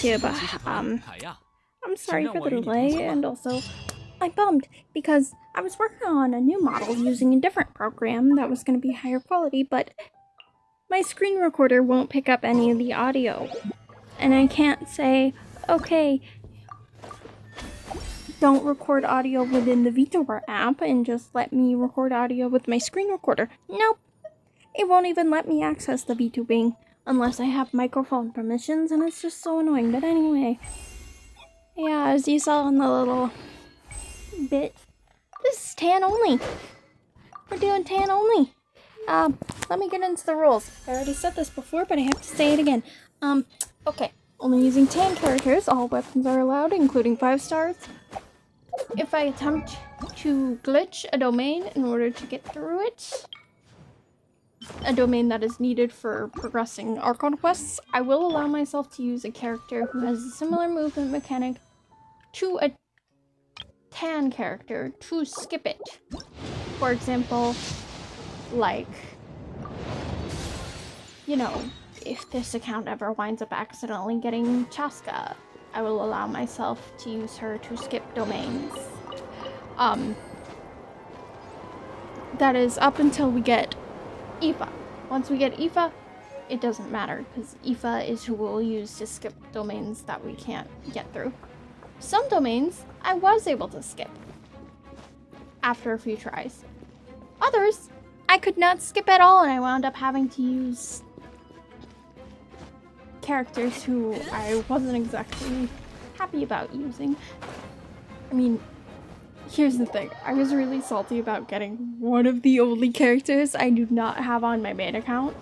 too, but I'm sorry for the delay, and also I'm bummed because I was working on a new model using a different program that was going to be higher quality, but my screen recorder won't pick up any of the audio. And I can't say, okay, don't record audio within the VTuber app and just let me record audio with my screen recorder. Nope. It won't even let me access the VTubing unless I have microphone permissions, and it's just so annoying. But anyway, yeah, as you saw in the little bit, this is tan only. We're doing tan only. Let me get into the rules. I already said this before, but I have to say it again. Okay. Only using tan characters. All weapons are allowed, including 5 stars. If I attempt to glitch a domain in order to get through it, a domain that is needed for progressing Archon quests, I will allow myself to use a character who has a similar movement mechanic to a tan character to skip it. For example, like, you know, if this account ever winds up accidentally getting Chaska, I will allow myself to use her to skip domains. That is up until we get Aoife. Once we get Aoife, it doesn't matter, because Aoife is who we'll use to skip domains that we can't get through. Some domains I was able to skip after a few tries. Others, I could not skip at all, and I wound up having to use characters who I wasn't exactly happy about using. I mean, here's the thing. I was really salty about getting one of the only characters I do not have on my main account,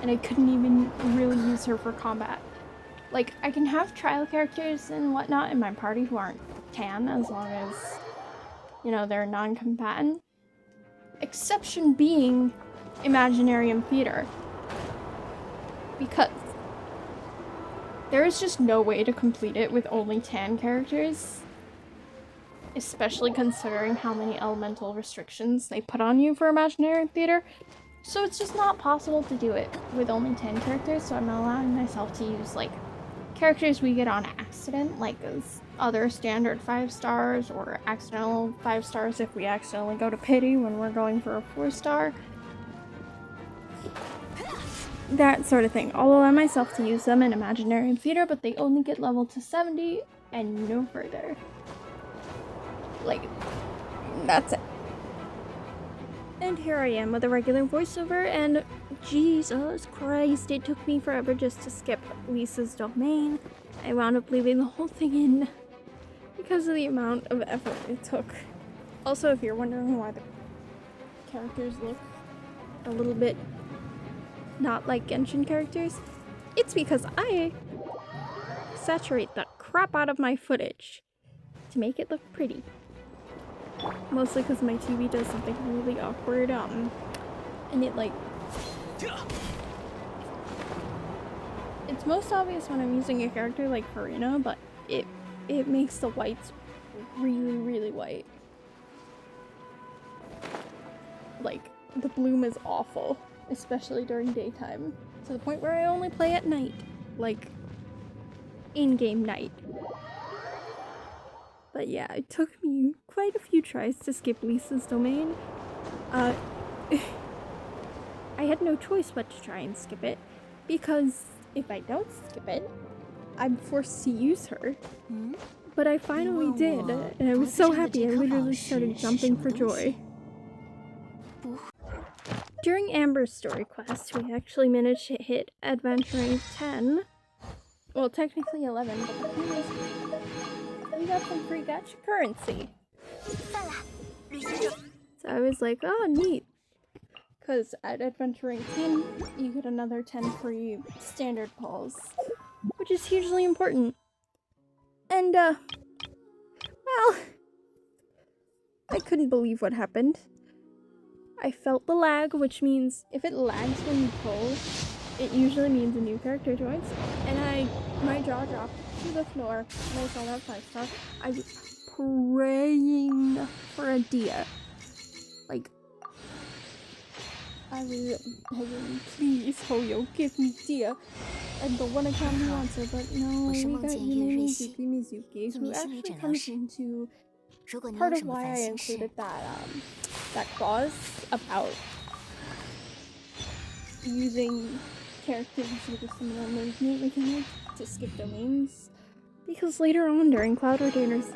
and I couldn't even really use her for combat. Like, I can have trial characters and whatnot in my party who aren't tan, as long as, you know, they're non-combatant. Exception being Imaginarium Theater. Because there is just no way to complete it with only tan characters. Especially considering how many elemental restrictions they put on you for Imaginarium Theater. So it's just not possible to do it with only 10 characters, so I'm allowing myself to use, like, characters we get on accident, like other standard 5 stars, or accidental 5 stars if we accidentally go to pity when we're going for a 4-star. That sort of thing. I'll allow myself to use them in Imaginarium Theater, but they only get leveled to 70 and no further. Like, that's it. And here I am with a regular voiceover, and Jesus Christ, it took me forever just to skip Lisa's domain. I wound up leaving the whole thing in because of the amount of effort it took. Also, if you're wondering why the characters look a little bit not like Genshin characters, it's because I saturate the crap out of my footage to make it look pretty. Mostly because my TV does something really awkward, and it, like, it's most obvious when I'm using a character like Farina, but it makes the whites really, really white. Like, the bloom is awful, especially during daytime, to the point where I only play at night, like, in-game night. But yeah, it took me quite a few tries to skip Lisa's domain. I had no choice but to try and skip it, because if I don't skip it, I'm forced to use her. But I finally did, and I was so happy I literally started jumping for joy. During Amber's story quest, we actually managed to hit adventuring 10. Well, technically 11, but the thing is, we got some free gacha currency. So I was like, oh, neat. Because at adventuring 10, you get another 10 free standard pulls, which is hugely important. And, well, I couldn't believe what happened. I felt the lag, which means if it lags when you pull, it usually means a new character joins. And my jaw dropped to the floor when I saw that 5-star. I was praying for a Dia. Like, I was, please, Hoyo, give me Dia. and the one account who wants her, but no, we got Mizuki, who actually comes into part of why I included that clause about using characters with a similar movement mechanic to skip domains, because later on during Cloud Ordainer's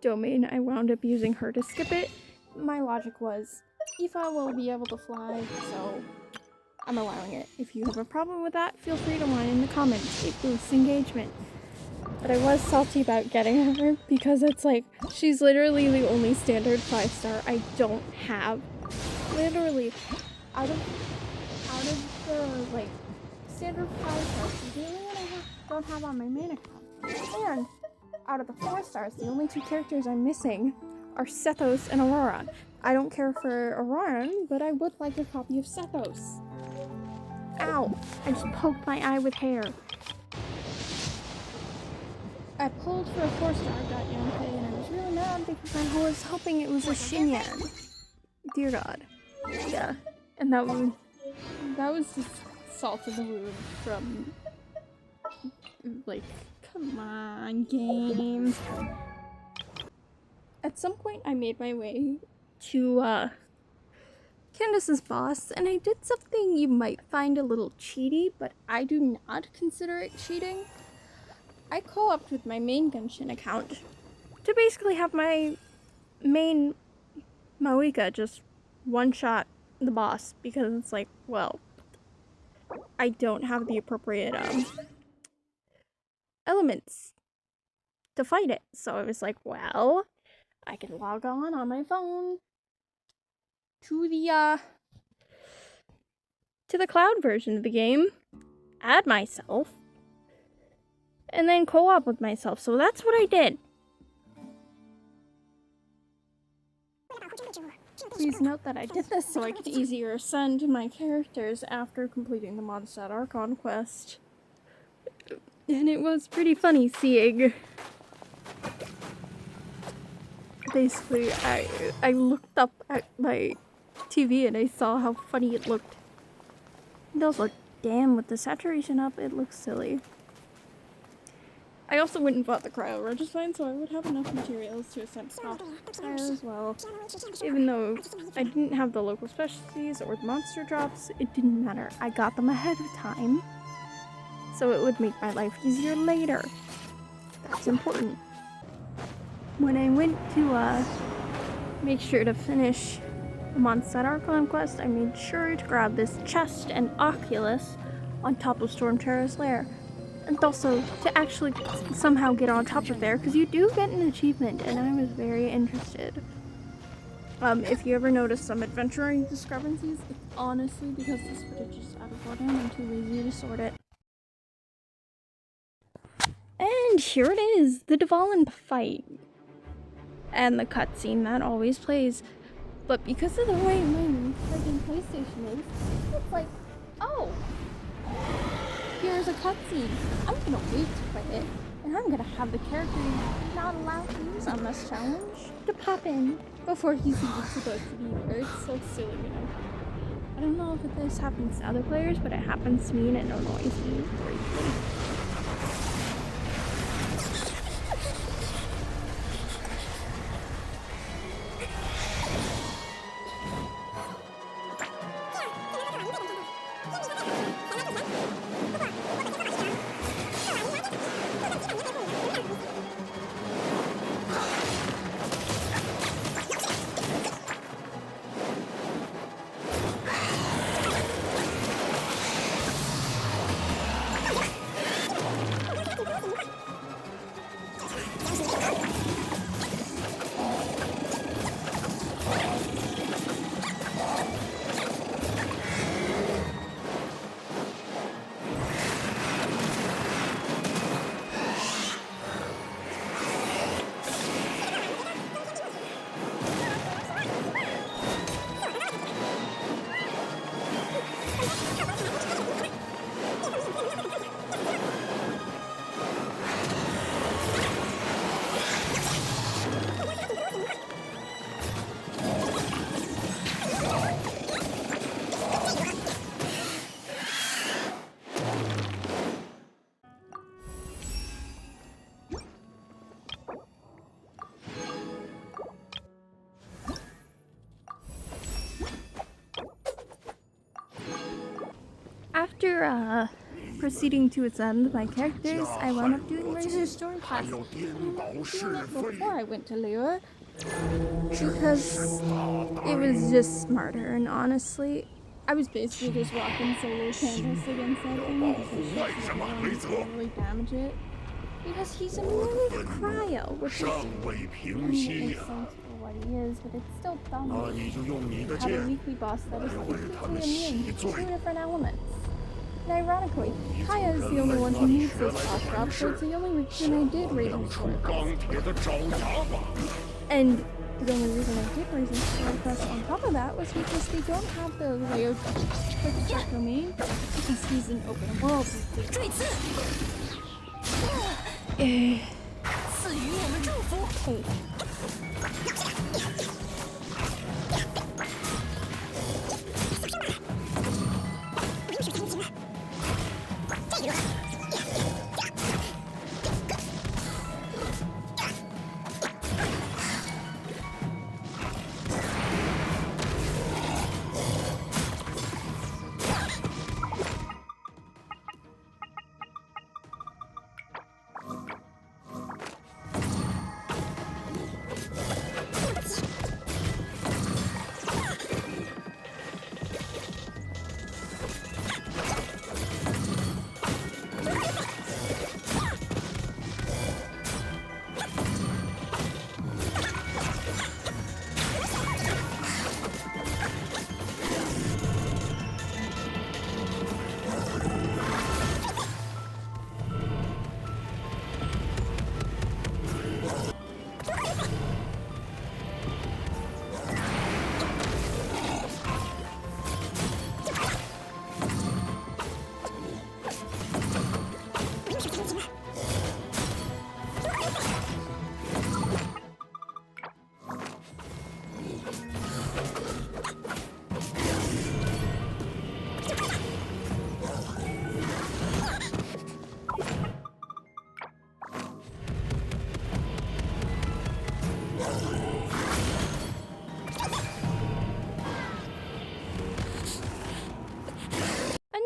domain, I wound up using her to skip it. My logic was, Aoife will be able to fly, so I'm allowing it. If you have a problem with that, feel free to whine in the comments. It boosts engagement. But I was salty about getting her because it's like, she's literally the only standard 5-star I don't have. Literally, out of the like standard 5 stars, she's the only one I don't have on my main account. And out of the 4 stars, the only 2 characters I'm missing are Sethos and Aurora. I don't care for Auroran, but I would like a copy of Sethos. Ow! I just poked my eye with hair. I pulled for a 4-star, got Yankei, and I was really mad because I was hoping it was a Xinyan. Dear God. Yeah. And that was just salt in the wound from, like, come on, game. At some point, I made my way to, Candace's boss, and I did something you might find a little cheaty, but I do not consider it cheating. I co-opted with my main Genshin account to basically have my main Maoika just one-shot the boss, because it's like, well, I don't have the appropriate elements to fight it. So I was like, well, I can log on my phone to the cloud version of the game, add myself, and then co-op with myself. So that's what I did. Please note that I did this so I could easier ascend my characters after completing the Mondstadt Archon quest. And it was pretty funny seeing... Basically, I looked up at my TV and I saw how funny it looked. And I was like, damn, with the saturation up, it looks silly. I also went and bought the cryo regicide, so I would have enough materials to ascend there as well. Even though I didn't have the local specialties or the monster drops, it didn't matter. I got them ahead of time, so it would make my life easier later. That's important. When I went to make sure to finish the Mondstadt Archon quest, I made sure to grab this chest and Oculus on top of Stormterror's lair. And also to actually somehow get on top of there, because you do get an achievement, and I was very interested. If you ever notice some adventuring discrepancies, it's honestly because this footage is out of order and I'm too lazy to sort it. And here it is, the Dvalin fight. And the cutscene that always plays. But because of the way my freaking PlayStation is, it's like, oh, here's a cutscene. I'm gonna wait to play it, and I'm gonna have the character you're not allowed to use on this challenge to pop in before he's even supposed to be there. It's so silly, you know. I don't know if this happens to other players, but it happens to me and it annoys me greatly. after proceeding to its end, my characters, I wound up doing Razor Storm class. I wound up doing it before I went to Lure because it was just smarter, and honestly, I was basically just rocking solo Candace against that thing because she's the only one who can really damage it. Because he's immune to cryo, which is makes sense for what he is, but it's still dumb. Have a weekly boss that is completely immune to 2 different elements. And ironically, Kaeya is the only one who needs this boss drop, so it's the only reason I did Razor Sword. And the only reason I did Razor Sword Quest on top of that was because they don't have the layout quick start domain because he's an open world. Hey.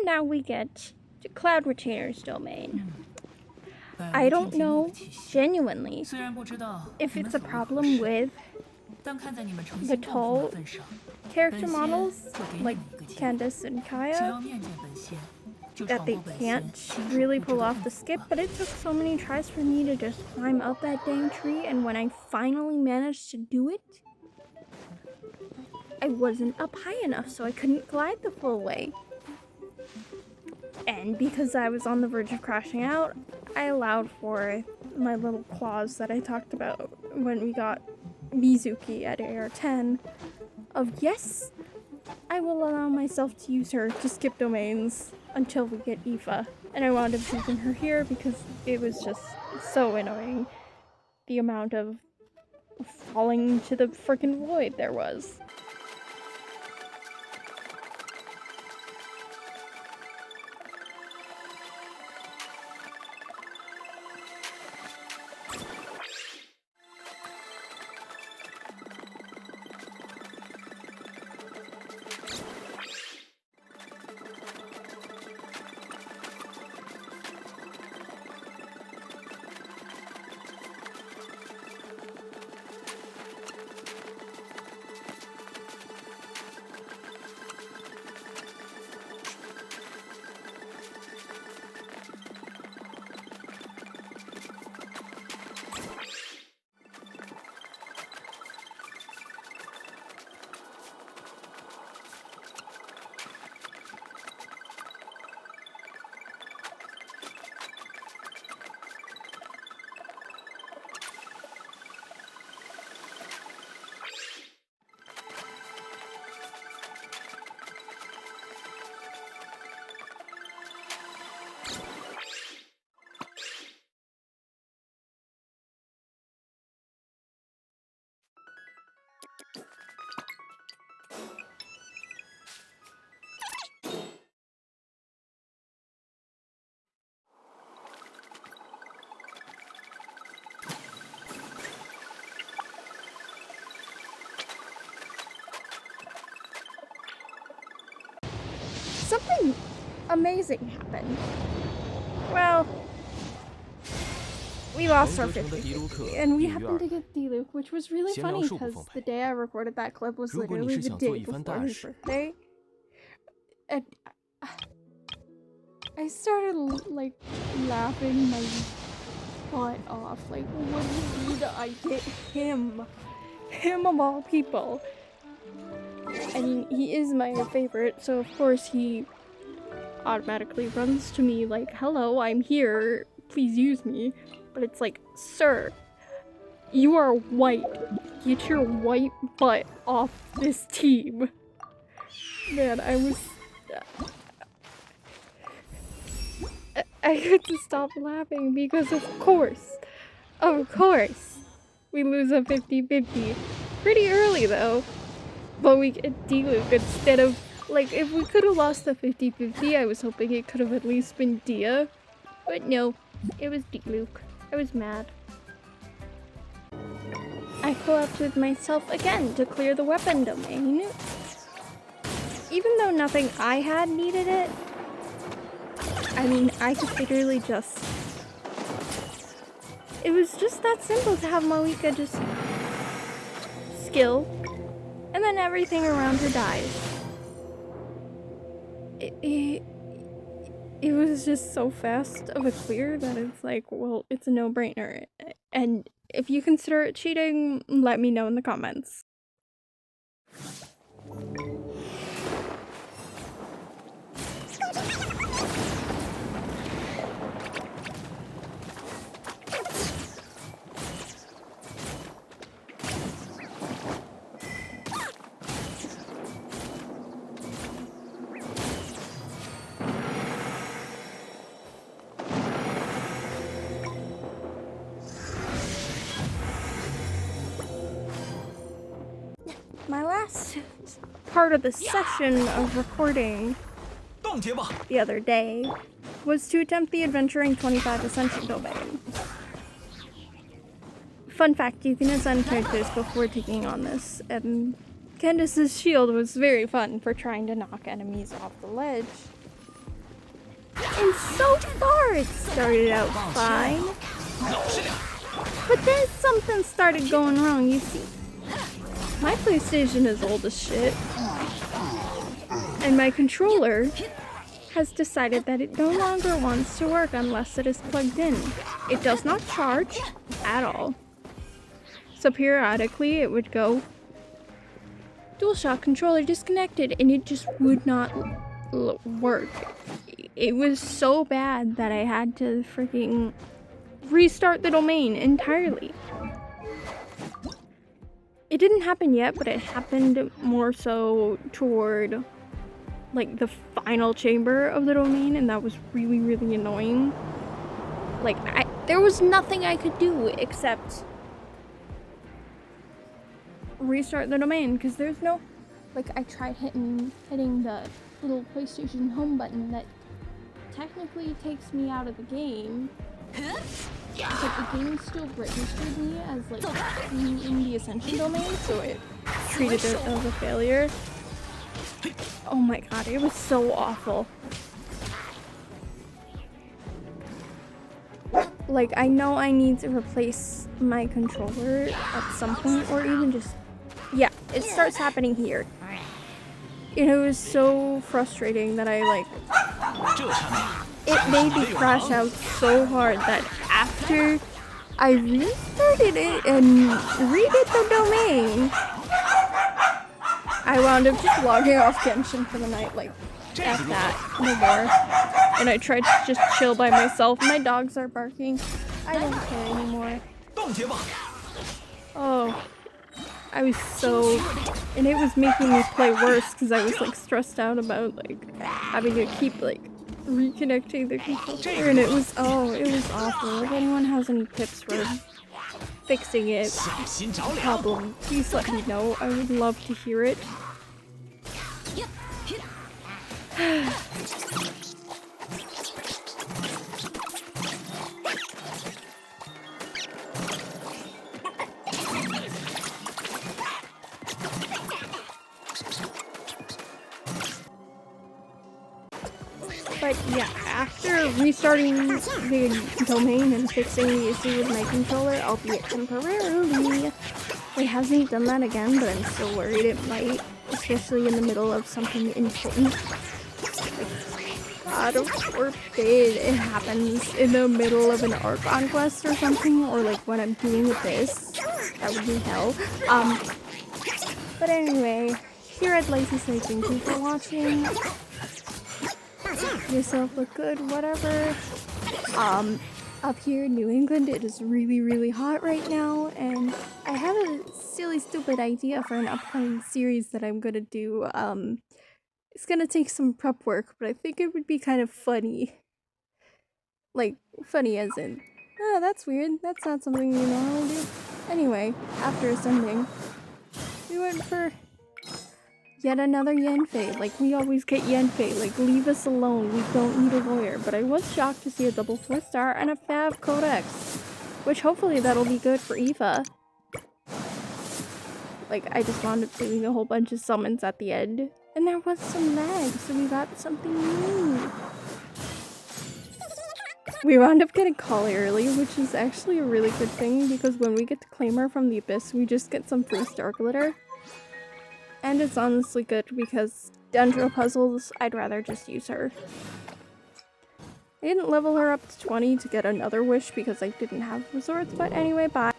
Now we get to Cloud Retainer's domain. I don't know, genuinely, if it's a problem with the tall character models, like Candace and Kaeya, that they can't really pull off the skip, but it took so many tries for me to just climb up that dang tree, and when I finally managed to do it, I wasn't up high enough, so I couldn't glide the full way. And because I was on the verge of crashing out, I allowed for my little clause that I talked about when we got Mizuki at AR10 of yes, I will allow myself to use her to skip domains until we get Aoife. And I wound up using her here because it was just so annoying the amount of falling to the freaking void there was. Something amazing happened. Well, we lost our 50/50, and we happened to get D-Luke, which was really funny because the day I recorded that clip was literally the day before his birthday. And I started like laughing my butt off. Like, what did I get him? Him of all people. I mean, he is my favorite, so of course he automatically runs to me like, hello, I'm here, please use me. But it's like, sir, you are white. Get your white butt off this team. Man, I was... I had to stop laughing because of course, we lose a 50/50. Pretty early though. But we get D-Luke instead of, like, if we could have lost the 50/50, I was hoping it could have at least been Dia. But no, it was D-Luke. I was mad. I co-opted myself again to clear the weapon domain. Even though nothing I had needed it, I mean, I could literally just... It was just that simple to have Moeka just skill, and then everything around her dies. It was just so fast of a clear that it's like, well, it's a no-brainer. And if you consider it cheating, let me know in the comments. My last part of the session of recording the other day was to attempt the Adventuring 25 Ascension domain. Fun fact, you can ascend characters before taking on this, and Candace's shield was very fun for trying to knock enemies off the ledge. And so far it started out fine, but then something started going wrong, you see. My PlayStation is old as shit, and my controller has decided that it no longer wants to work unless it is plugged in. It does not charge at all. So periodically it would go, DualShock controller disconnected, and it just would not work. It was so bad that I had to freaking restart the domain entirely. It didn't happen yet, but it happened more so toward like the final chamber of the domain, and that was really, really annoying. Like, there was nothing I could do except restart the domain, because there's no, like, I tried hitting the little PlayStation home button that technically takes me out of the game. But the game still registered me as like in the Ascension domain, so it treated it as a failure. Oh my god, it was so awful. Like, I know I need to replace my controller at some point, or even just... Yeah, it starts happening here. And it was so frustrating that I, like... It made me crash out so hard that after I restarted it and redid the domain, I wound up just logging off Genshin for the night, like, F that, no more. And I tried to just chill by myself. My dogs are barking. I don't care anymore. Oh, I was so... And it was making me play worse because I was, like, stressed out about, like, having to keep, like, reconnecting the controller, and it was awful. If anyone has any tips for fixing it, problem, please let me know. I would love to hear it. But yeah, after restarting the domain and fixing the issue with my controller, albeit temporarily, it hasn't done that again, but I'm still worried it might, especially in the middle of something important. Like, God forbid it happens in the middle of an Archon quest or something, or like when I'm doing this. That would be hell. But anyway, here I'd like to say thank you for watching. Yourself look good, whatever. Up here in New England, it is really, really hot right now, and I have a silly, stupid idea for an upcoming series that I'm gonna do. It's gonna take some prep work, but I think it would be kind of funny. Like, funny as in, oh, that's weird, that's not something you normally do. Anyway, after ascending, we went for yet another Yanfei. Like, we always get Yanfei. Like, leave us alone. We don't need a lawyer. But I was shocked to see a double 4-star and a Fab Codex. Which hopefully that'll be good for Eva. Like, I just wound up doing a whole bunch of summons at the end. And there was some lag, so we got something new. We wound up getting Kali early, which is actually a really good thing, because when we get to claim her from the Abyss, we just get some free star glitter. And it's honestly good because Dendro puzzles, I'd rather just use her. I didn't level her up to 20 to get another wish because I didn't have resorts, but anyway, bye.